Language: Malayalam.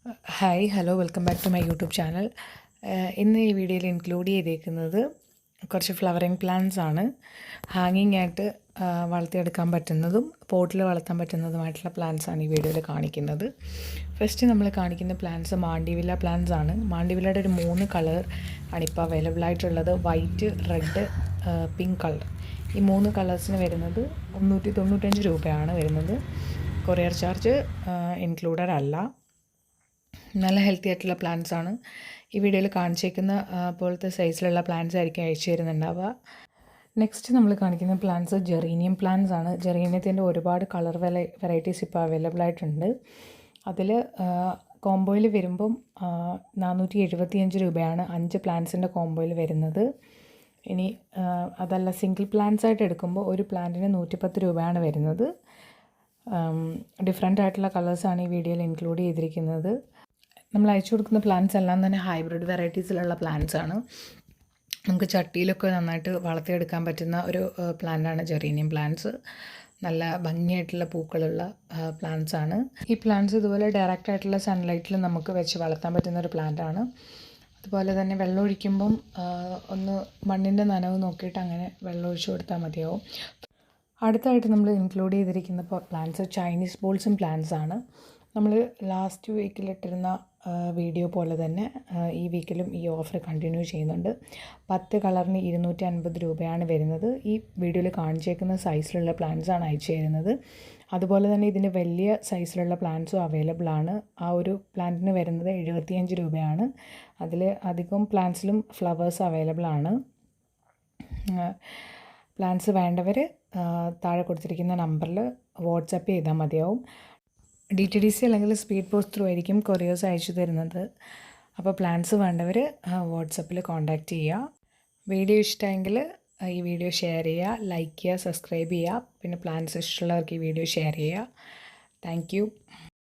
Hello welcome back to my YouTube channel. ഇന്ന് ഈ വീഡിയോയിൽ ഇൻക്ലൂഡ് ചെയ്തേക്കുന്നത് കുറച്ച് ഫ്ലവറിങ് പ്ലാന്റ്സ് ആണ്. ഹാങ്ങിങ് ആയിട്ട് വളർത്തിയെടുക്കാൻ പറ്റുന്നതും പോട്ടിൽ വളർത്താൻ പറ്റുന്നതുമായിട്ടുള്ള പ്ലാന്റ്സ് ആണ് ഈ വീഡിയോയിൽ കാണിക്കുന്നത്. ഫസ്റ്റ് നമ്മൾ കാണിക്കുന്ന പ്ലാന്റ്സ് മാണ്ടിവില്ല പ്ലാന്റ്സ് ആണ്. മാണ്ടിവില്ലയുടെ ഒരു 3 കളർ ആണ് ഇപ്പോൾ അവൈലബിൾ ആയിട്ടുള്ളത്. White, red, pink colour. ഈ 3 കളേഴ്സിന് വരുന്നത് 395 രൂപയാണ് വരുന്നത്. കൊറിയർ ചാർജ് ഇൻക്ലൂഡഡ് അല്ല. നല്ല ഹെൽത്തി ആയിട്ടുള്ള പ്ലാന്റ്സ് ആണ്. ഈ വീഡിയോയിൽ കാണിച്ചേക്കുന്ന പോലത്തെ സൈസിലുള്ള പ്ലാന്റ്സ് ആയിരിക്കും അയച്ചു തരുന്നുണ്ടാവുക. നെക്സ്റ്റ് നമ്മൾ കാണിക്കുന്ന പ്ലാന്റ്സ് ജെറീനിയം പ്ലാന്റ്സ് ആണ്. ജെറീനിയത്തിൻ്റെ ഒരുപാട് കളർ വെറൈറ്റീസ് ഇപ്പോൾ അവൈലബിൾ ആയിട്ടുണ്ട്. അതിൽ കോംബോയിൽ വരുമ്പം 475 രൂപയാണ് 5 പ്ലാന്റ്സിൻ്റെ കോംബോയിൽ വരുന്നത്. ഇനി അതല്ല, സിംഗിൾ പ്ലാന്റ്സ് ആയിട്ട് എടുക്കുമ്പോൾ ഒരു പ്ലാന്റിന് 110 രൂപയാണ് വരുന്നത്. ഡിഫറെൻ്റ് ആയിട്ടുള്ള കളേഴ്സാണ് ഈ വീഡിയോയിൽ ഇൻക്ലൂഡ് ചെയ്തിരിക്കുന്നത്. നമ്മൾ അയച്ചു കൊടുക്കുന്ന പ്ലാന്റ്സ് എല്ലാം തന്നെ ഹൈബ്രിഡ് വെറൈറ്റീസിലുള്ള പ്ലാന്റ്സ് ആണ്. നമുക്ക് ചട്ടിയിലൊക്കെ നന്നായിട്ട് വളർത്തിയെടുക്കാൻ പറ്റുന്ന ഒരു പ്ലാന്റാണ് ജെറീനിയം പ്ലാന്റ്സ്. നല്ല ഭംഗിയായിട്ടുള്ള പൂക്കളുള്ള പ്ലാന്റ്സ് ആണ്. ഈ പ്ലാന്റ്സ് ഇതുപോലെ ഡയറക്റ്റ് ആയിട്ടുള്ള സൺലൈറ്റിൽ നമുക്ക് വെച്ച് വളർത്താൻ പറ്റുന്ന ഒരു പ്ലാന്റ് ആണ്. അതുപോലെ തന്നെ വെള്ളം ഒഴിക്കുമ്പം ഒന്ന് മണ്ണിൻ്റെ നനവ് നോക്കിയിട്ട് അങ്ങനെ വെള്ളം ഒഴിച്ചു കൊടുത്താൽ മതിയാവും. അടുത്തായിട്ട് നമ്മൾ ഇൻക്ലൂഡ് ചെയ്തിരിക്കുന്ന പ്ലാന്റ്സ് ചൈനീസ് ബോൾസം പ്ലാന്റ്സ് ആണ്. നമ്മൾ ലാസ്റ്റ് വീക്കിലിട്ടിരുന്ന വീഡിയോ പോലെ തന്നെ ഈ വീക്കിലും ഈ ഓഫർ കണ്ടിന്യൂ ചെയ്യുന്നുണ്ട്. 10 കളറിന് 250 രൂപയാണ് വരുന്നത്. ഈ വീഡിയോയിൽ കാണിച്ചേക്കുന്ന സൈസിലുള്ള പ്ലാന്റ്സ് ആണ് അയച്ചു തരുന്നത്. അതുപോലെ തന്നെ ഇതിന് വലിയ സൈസിലുള്ള പ്ലാന്റ്സും അവൈലബിൾ ആണ്. ആ ഒരു പ്ലാന്റിന് വരുന്നത് 75 രൂപയാണ്. അതിൽ അധികം പ്ലാന്റ്സിലും ഫ്ലവേഴ്സ് അവൈലബിൾ ആണ്. പ്ലാന്റ്സ് വേണ്ടവർ താഴെ കൊടുത്തിരിക്കുന്ന നമ്പറിൽ വാട്സപ്പ് ചെയ്താൽ മതിയാവും. DTDC അല്ലെങ്കിൽ സ്പീഡ് പോസ്റ്റ് ത്രൂ ആയിരിക്കും കൊറിയേഴ്സ് അയച്ചു തരുന്നത്. അപ്പോൾ പ്ലാന്റ്സ് വേണ്ടവർ വാട്സപ്പിൽ കോൺടാക്റ്റ് ചെയ്യുക. വീഡിയോ ഇഷ്ടമെങ്കിൽ ഈ വീഡിയോ ഷെയർ ചെയ്യുക, ലൈക്ക് ചെയ്യുക, സബ്സ്ക്രൈബ് ചെയ്യുക. പിന്നെ പ്ലാന്റ്സ് ഇഷ്ടമുള്ളവർക്ക് ഈ വീഡിയോ ഷെയർ ചെയ്യുക. Thank you.